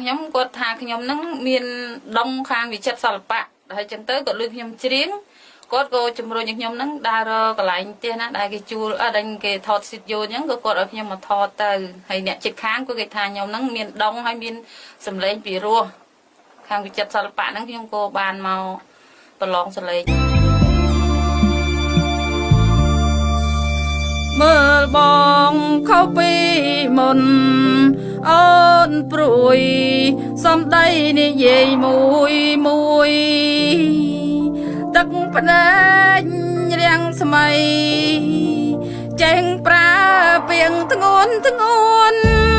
ខ្ញុំគាត់ថាខ្ញុំហ្នឹងមានដងខាងវិចិត្រសិល្បៈហើយចឹងទៅគាត់លឺខ្ញុំច្រៀងគាត់ក៏ជំរុញឲ្យខ្ញុំហ្នឹងដើររកកន្លែងផ្ទះណាដែលគេជួលដែលគេថតស៊ីតយោអញ្ចឹងក៏គាត់ឲ្យខ្ញុំមកថតទៅហើយអ្នកជិតខាងគាត់គេថាខ្ញុំហ្នឹងមានដងហើយមានសម្លេងពីរោះខាងវិចិត្រសិល្បៈហ្នឹងខ្ញុំក៏បានមកប្រឡងសម្លេងមើលបងខុសពីមុនអូនព្រួយសំដីនិយាយមួយទឹកភ្នែករាំងស្មៃចេញប្រើពីងធ្ងន់